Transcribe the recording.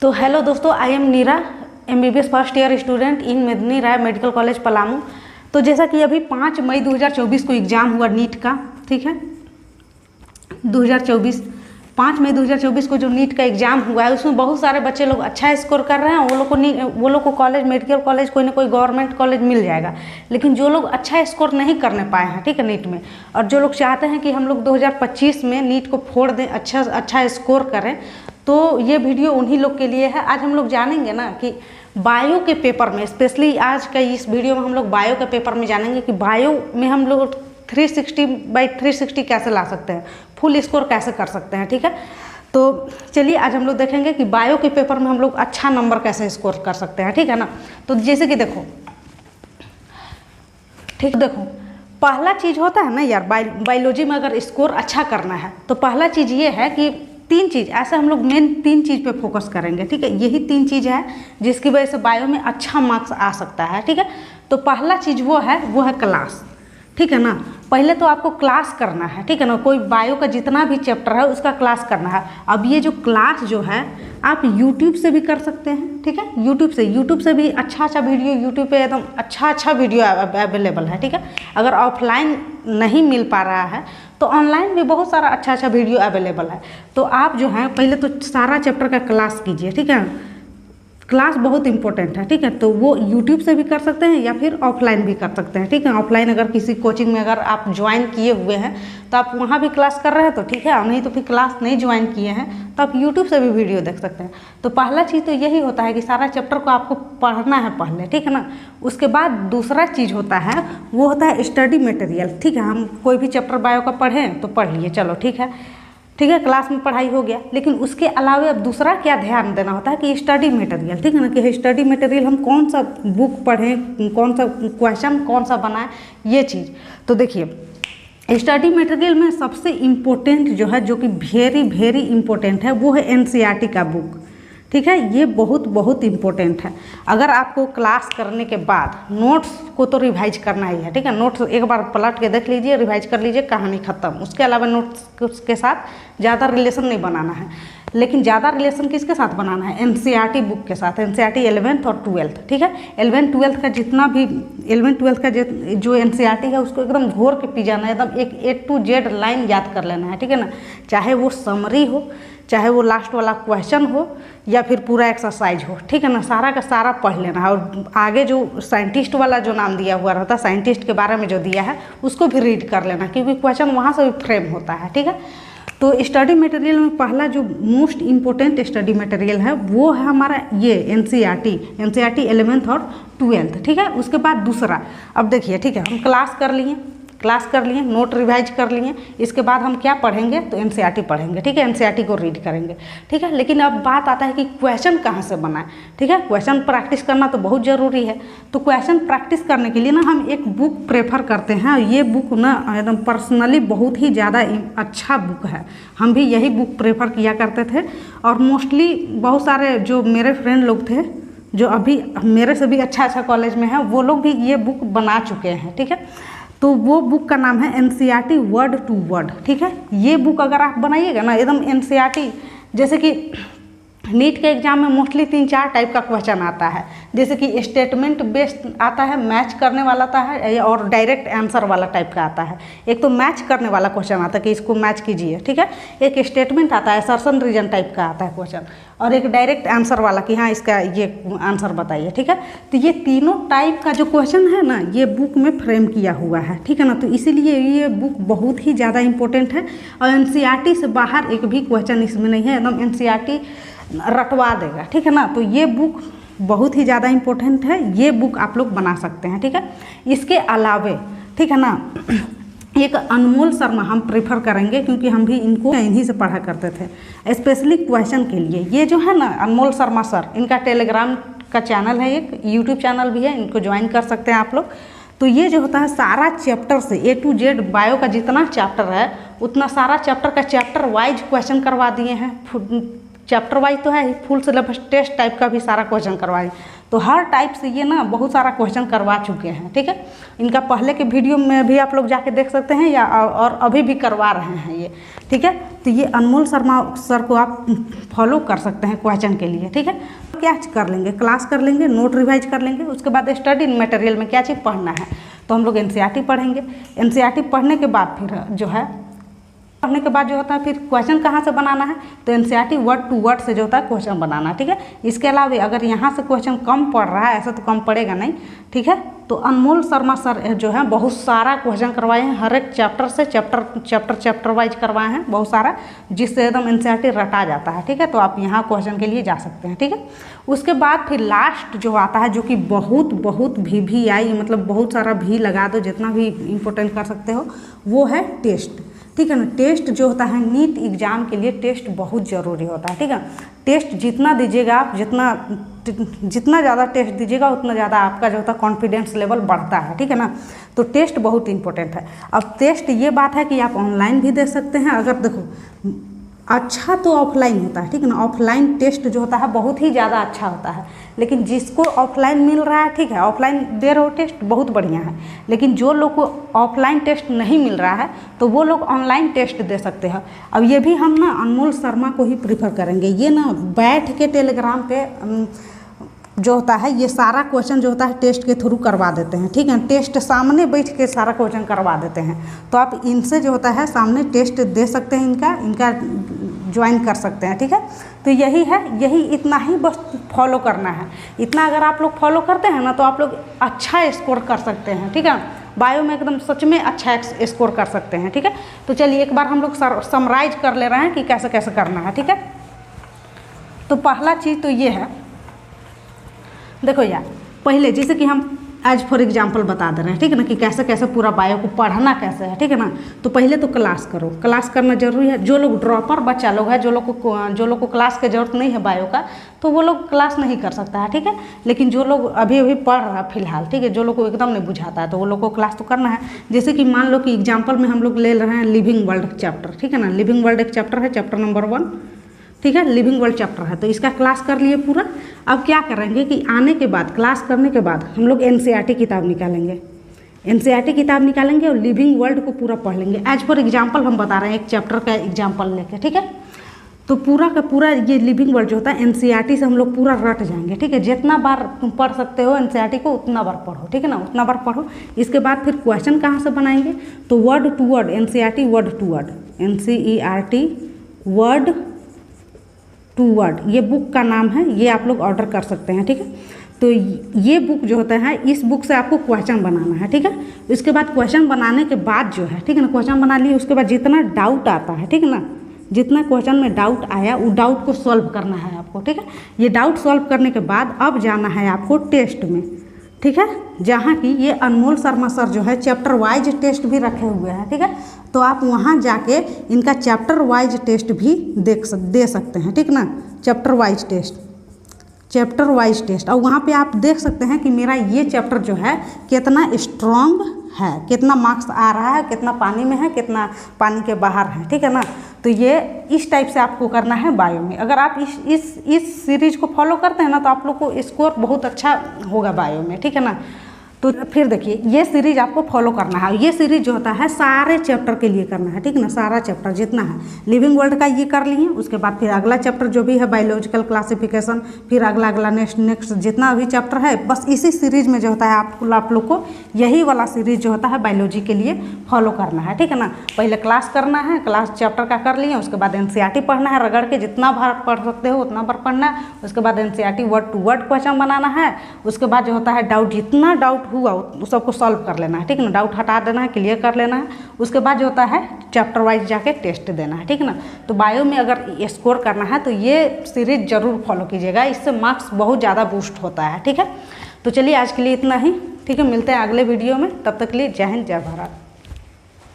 तो हेलो दोस्तों, I am Neera, MBBS first year student in Medini Rai medical college Palamu. तो जैसा कि अभी 5 मई 2024 को एग्ज़ाम हुआ नीट का, ठीक है, 5 मई 2024 को जो नीट का एग्ज़ाम हुआ है उसमें बहुत सारे बच्चे लोग अच्छा स्कोर कर रहे हैं। वो लोग को कॉलेज, मेडिकल कॉलेज, कोई ना कोई गवर्नमेंट कॉलेज मिल जाएगा। लेकिन जो लोग अच्छा स्कोर नहीं करने पाए हैं, ठीक है, नीट में, और जो लोग चाहते हैं कि हम लोग 2025 में नीट को फोड़ दें, अच्छा स्कोर करें, तो ये वीडियो उन्हीं लोग के लिए है। आज हम लोग जानेंगे ना कि बायो के पेपर में, स्पेशली आज का इस वीडियो में हम लोग बायो के पेपर में जानेंगे कि बायो में हम लोग 360/360 कैसे ला सकते हैं, फुल स्कोर कैसे कर सकते हैं, ठीक है। तो चलिए आज हम लोग देखेंगे कि बायो के पेपर में हम लोग अच्छा नंबर कैसे स्कोर कर सकते हैं, ठीक है ना। तो जैसे कि देखो, पहला चीज़ होता है ना यार, बायोलॉजी में अगर स्कोर अच्छा करना है तो पहला चीज़ ये है कि 3 चीज़, ऐसे हम लोग मेन 3 चीज़ पे फोकस करेंगे, ठीक है। यही 3 चीज़ है जिसकी वजह से बायो में अच्छा मार्क्स आ सकता है, ठीक है। तो पहला चीज़ वो है क्लास, ठीक है ना। पहले तो आपको क्लास करना है, ठीक है ना। कोई बायो का जितना भी चैप्टर है उसका क्लास करना है। अब ये जो क्लास जो है आप यूट्यूब से भी कर सकते हैं, ठीक है। यूट्यूब से भी अच्छा वीडियो, यूट्यूब पे एकदम अच्छा वीडियो अवेलेबल है, ठीक है। अगर ऑफलाइन नहीं मिल पा रहा है तो ऑनलाइन भी बहुत सारा अच्छा वीडियो अवेलेबल है। तो आप जो है पहले तो सारा चैप्टर का क्लास कीजिए, ठीक है। क्लास बहुत इंपॉर्टेंट है, ठीक है। तो वो यूट्यूब से भी कर सकते हैं या फिर ऑफलाइन भी कर सकते हैं, ठीक है। ऑफलाइन अगर किसी कोचिंग में अगर आप ज्वाइन किए हुए हैं तो आप वहाँ भी क्लास कर रहे हैं तो ठीक है, और नहीं तो फिर क्लास नहीं ज्वाइन किए हैं तो आप यूट्यूब से भी वीडियो देख सकते हैं। तो पहला चीज़ तो यही होता है कि सारा चैप्टर को आपको पढ़ना है पहले, ठीक है ना। उसके बाद दूसरा चीज़ होता है, वो होता है स्टडी मटेरियल, ठीक है। हम कोई भी चैप्टर बायो का पढ़ें तो पढ़ लिए, चलो ठीक है, क्लास में पढ़ाई हो गया। लेकिन उसके अलावा अब दूसरा क्या ध्यान देना होता है कि स्टडी मटेरियल, ठीक है ना, कि स्टडी मटेरियल हम कौन सा बुक पढ़ें, कौन सा क्वेश्चन कौन सा बनाएं, ये चीज़। तो देखिए स्टडी मटेरियल में सबसे इम्पोर्टेंट जो है, जो कि वेरी इम्पोर्टेंट है, वो है NCERT का बुक, ठीक है। ये बहुत इम्पोर्टेंट है। अगर आपको क्लास करने के बाद नोट्स को तो रिवाइज करना ही है, ठीक है। नोट्स एक बार पलट के देख लीजिए, रिवाइज कर लीजिए, कहानी ख़त्म। उसके अलावा नोट्स के साथ ज़्यादा रिलेशन नहीं बनाना है। लेकिन ज़्यादा रिलेशन किसके साथ बनाना है? NCERT बुक के साथ। NCERT 11th और 12th, ठीक है। 11th 12th का जितना भी 11th 12th का जो NCERT है उसको एकदम घोर के पी जाना है, एकदम एक A to Z लाइन याद कर लेना है, ठीक है ना। चाहे वो समरी हो, चाहे वो लास्ट वाला क्वेश्चन हो, या फिर पूरा एक्सरसाइज हो, ठीक है ना। सारा का सारा पढ़ लेना है। और आगे जो साइंटिस्ट वाला जो नाम दिया हुआ रहता है, साइंटिस्ट के बारे में जो दिया है उसको भी रीड कर लेना, क्योंकि क्वेश्चन वहाँ से भी फ्रेम होता है, ठीक है। तो स्टडी मटेरियल में पहला जो मोस्ट इम्पोर्टेंट स्टडी मटेरियल है वो है हमारा ये NCERT 11th और 12th, ठीक है। उसके बाद दूसरा, अब देखिए, ठीक है, हम क्लास कर लिए, नोट रिवाइज कर लिए, इसके बाद हम क्या पढ़ेंगे? तो NCERT पढ़ेंगे, ठीक है। NCERT को रीड करेंगे, ठीक है। लेकिन अब बात आता है कि क्वेश्चन कहाँ से बनाएं, ठीक है। क्वेश्चन प्रैक्टिस करना तो बहुत ज़रूरी है। तो क्वेश्चन प्रैक्टिस करने के लिए ना हम एक बुक प्रेफर करते हैं। ये बुक ना एकदम पर्सनली बहुत ही ज़्यादा अच्छा बुक है। हम भी यही बुक प्रेफर किया करते थे, और मोस्टली बहुत सारे जो मेरे फ्रेंड लोग थे जो अभी मेरे से भी अच्छा कॉलेज में है, वो लोग भी ये बुक बना चुके हैं, ठीक है। तो वो बुक का नाम है NCERT वर्ड टू वर्ड, ठीक है। ये बुक अगर आप बनाइएगा ना एकदम NCERT, जैसे कि नीट के एग्जाम में मोस्टली 3-4 टाइप का क्वेश्चन आता है। जैसे कि स्टेटमेंट बेस्ड आता है, मैच करने वाला आता है, और डायरेक्ट आंसर वाला टाइप का आता है। एक तो मैच करने वाला क्वेश्चन आता है कि इसको मैच कीजिए, ठीक है। एक स्टेटमेंट आता है, असर्शन रीजन टाइप का आता है क्वेश्चन, और एक डायरेक्ट आंसर वाला कि हाँ इसका ये आंसर बताइए, ठीक है। तो ये तीनों टाइप का जो क्वेश्चन है ना, ये बुक में फ्रेम किया हुआ है, ठीक है ना। तो इसीलिए ये बुक बहुत ही ज़्यादा इंपॉर्टेंट है, और NCERT से बाहर एक भी क्वेश्चन इसमें नहीं है, एकदम NCERT रटवा देगा, ठीक है ना। तो ये बुक बहुत ही ज़्यादा इम्पोर्टेंट है, ये बुक आप लोग बना सकते हैं, ठीक है। इसके अलावे, ठीक है ना, एक अनमोल शर्मा हम प्रेफर करेंगे, क्योंकि हम भी इन्हीं से पढ़ा करते थे स्पेशली क्वेश्चन के लिए। ये जो है ना अनमोल शर्मा सर, इनका टेलीग्राम का चैनल है, एक यूट्यूब चैनल भी है, इनको ज्वाइन कर सकते हैं आप लोग। तो ये जो होता है सारा चैप्टर से A to Z बायो का जितना चैप्टर है उतना सारा चैप्टर का चैप्टर वाइज क्वेश्चन करवा दिए हैं। चैप्टर वाइज तो है, फुल सिलेबस टेस्ट टाइप का भी सारा क्वेश्चन करवाएं। तो हर टाइप से ये ना बहुत सारा क्वेश्चन करवा चुके हैं, ठीक है। इनका पहले के वीडियो में भी आप लोग जाके देख सकते हैं या और अभी भी करवा रहे हैं ये, ठीक है। तो ये अनमोल शर्मा सर को आप फॉलो कर सकते हैं क्वेश्चन के लिए, ठीक है। क्या कर लेंगे, क्लास कर लेंगे, नोट रिवाइज कर लेंगे, उसके बाद स्टडी मटेरियल में क्या चीज़ पढ़ना है, तो हम लोग एनसीईआरटी पढ़ेंगे। एनसीईआरटी पढ़ने के बाद फिर जो है पढ़ने के बाद जो होता है फिर क्वेश्चन कहाँ से बनाना है, तो एनसीईआरटी वर्ड टू वर्ड से जो होता है क्वेश्चन बनाना, ठीक है। इसके अलावा अगर यहाँ से क्वेश्चन कम पड़ रहा है, ऐसा तो कम पड़ेगा नहीं, ठीक है। तो अनमोल शर्मा सर जो है बहुत सारा क्वेश्चन करवाए हैं, हर एक चैप्टर से चैप्टर वाइज करवाए हैं बहुत सारा, जिससे एकदम एनसीईआरटी रटा जाता है, ठीक है। तो आप यहाँ क्वेश्चन के लिए जा सकते हैं, ठीक है। उसके बाद फिर लास्ट जो आता है, जो कि बहुत भी आई, मतलब बहुत सारा भी लगा दो, जितना भी इम्पोर्टेंट कर सकते हो, वो है टेस्ट, ठीक है ना। टेस्ट जो होता है नीट एग्जाम के लिए टेस्ट बहुत ज़रूरी होता है, ठीक है। टेस्ट जितना दीजिएगा आप, जितना ज़्यादा टेस्ट दीजिएगा उतना ज़्यादा आपका जो होता है कॉन्फिडेंस लेवल बढ़ता है, ठीक है ना। तो टेस्ट बहुत इंपॉर्टेंट है। अब टेस्ट ये बात है कि आप ऑनलाइन भी दे सकते हैं, अगर देखो अच्छा तो ऑफलाइन होता है, ठीक है ना। ऑफलाइन टेस्ट जो होता है बहुत ही ज़्यादा अच्छा होता है, लेकिन जिसको ऑफलाइन मिल रहा है, ठीक है, ऑफलाइन दे रहे हो टेस्ट बहुत बढ़िया है, लेकिन जो लोग को ऑफलाइन टेस्ट नहीं मिल रहा है तो वो लोग ऑनलाइन टेस्ट दे सकते हैं। अब ये भी हम ना अनमोल शर्मा को ही प्रीफर करेंगे। ये ना बैठ के टेलीग्राम पे जो होता है ये सारा क्वेश्चन जो होता है टेस्ट के थ्रू करवा देते हैं, ठीक है। टेस्ट सामने बैठ के सारा क्वेश्चन करवा देते हैं, तो आप इनसे जो होता है सामने टेस्ट दे सकते हैं, इनका ज्वाइन कर सकते हैं, ठीक है। तो यही है, यही इतना ही बस फॉलो करना है। इतना अगर आप लोग फॉलो करते हैं ना तो आप लोग अच्छा स्कोर कर सकते हैं, ठीक है। बायो में एकदम सच में अच्छा स्कोर कर सकते हैं, ठीक है। तो चलिए एक बार हम लोग समराइज कर ले रहे हैं कि कैसे कैसे करना है, ठीक है। तो पहला चीज़ तो ये है, देखो यार, पहले जैसे कि हम एज फॉर एग्जांपल बता दे रहे हैं, ठीक है ना, कि कैसे कैसे पूरा बायो को पढ़ना कैसे है, ठीक है ना। तो पहले तो क्लास करो, क्लास करना जरूरी है। जो लोग ड्रॉपर बच्चा लोग है, जो लोग को क्लास की जरूरत नहीं है बायो का, तो वो लोग क्लास नहीं कर सकता है, ठीक है। लेकिन जो लोग अभी पढ़ रहा है फिलहाल, ठीक है, जो लोग को एकदम नहीं बुझाता है तो वो लोग को क्लास तो करना है। जैसे कि मान लो कि एग्जाम्पल में हम लोग ले रहे हैं लिविंग वर्ल्ड चैप्टर, ठीक है ना। लिविंग वर्ल्ड एक चैप्टर है, चैप्टर नंबर 1, ठीक है, लिविंग वर्ल्ड चैप्टर है, तो इसका क्लास कर लिए पूरा। अब क्या करेंगे कि आने के बाद, क्लास करने के बाद हम लोग एनसीईआरटी किताब निकालेंगे, एनसीईआरटी किताब निकालेंगे और लिविंग वर्ल्ड को पूरा पढ़ लेंगे। एज फॉर एग्जांपल हम बता रहे हैं, एक चैप्टर का एग्जांपल लेके, ठीक है। तो पूरा का पूरा ये लिविंग वर्ल्ड जो होता है एनसीईआरटी से हम लोग पूरा रट जाएंगे, ठीक है। जितना बार तुम पढ़ सकते हो एनसीईआरटी को उतना बार पढ़ो, ठीक है ना, उतना बार पढ़ो। इसके बाद फिर क्वेश्चन कहाँ से बनाएंगे, तो word to word NCERT, word to word NCERT word to word, ये बुक का नाम है, ये आप लोग ऑर्डर कर सकते हैं, ठीक है। तो ये बुक जो होता है, इस बुक से आपको क्वेश्चन बनाना है, ठीक है। इसके बाद क्वेश्चन बनाने के बाद जो है, ठीक है ना, क्वेश्चन बना लिए, उसके बाद जितना डाउट आता है, ठीक है ना, जितना क्वेश्चन में डाउट आया वो डाउट को सॉल्व करना है आपको, ठीक है। ये डाउट सॉल्व करने के बाद अब जाना है आपको टेस्ट में, ठीक है, जहाँ की ये अनमोल शर्मा सर जो है चैप्टर वाइज टेस्ट भी रखे हुए हैं, ठीक है। तो आप वहाँ जाके इनका चैप्टर वाइज टेस्ट भी दे सकते हैं, ठीक ना, चैप्टर वाइज टेस्ट। और वहाँ पे आप देख सकते हैं कि मेरा ये चैप्टर जो है कितना स्ट्रॉन्ग है, कितना मार्क्स आ रहा है, कितना पानी में है, कितना पानी के बाहर है, ठीक है ना। तो ये इस टाइप से आपको करना है बायो में। अगर आप इस सीरीज को फॉलो करते हैं ना तो आप लोग को स्कोर बहुत अच्छा होगा बायो में, ठीक है ना। तो फिर देखिए ये सीरीज आपको फॉलो करना है। ये सीरीज जो होता है सारे चैप्टर के लिए करना है, ठीक है ना, सारा चैप्टर जितना है। लिविंग वर्ल्ड का ये कर लिए, उसके बाद फिर अगला चैप्टर जो भी है बायोलॉजिकल क्लासिफिकेशन, फिर अगला नेक्स्ट जितना भी चैप्टर है, बस इसी सीरीज में जो होता है आप लोग को यही वाला सीरीज जो होता है बायोलॉजी के लिए फॉलो करना है, ठीक है ना। पहले क्लास करना है, क्लास चैप्टर का कर लिए, उसके बाद एनसीईआरटी पढ़ना है, रगड़ के जितना बार पढ़ सकते हो उतना बार पढ़ना है। उसके बाद NCERT word to word question बनाना है। उसके बाद जो होता है डाउट, जितना डाउट हुआ उस सबको सॉल्व कर लेना है, ठीक है ना, डाउट हटा देना है, क्लियर कर लेना है। उसके बाद जो होता है चैप्टर वाइज जाके टेस्ट देना है, ठीक है ना। तो बायो में अगर स्कोर करना है तो ये सीरीज जरूर फॉलो कीजिएगा, इससे मार्क्स बहुत ज़्यादा बूस्ट होता है, ठीक है। तो चलिए आज के लिए इतना ही, ठीक है, मिलते हैं अगले वीडियो में, तब तक के लिए जय हिंद जय भारत।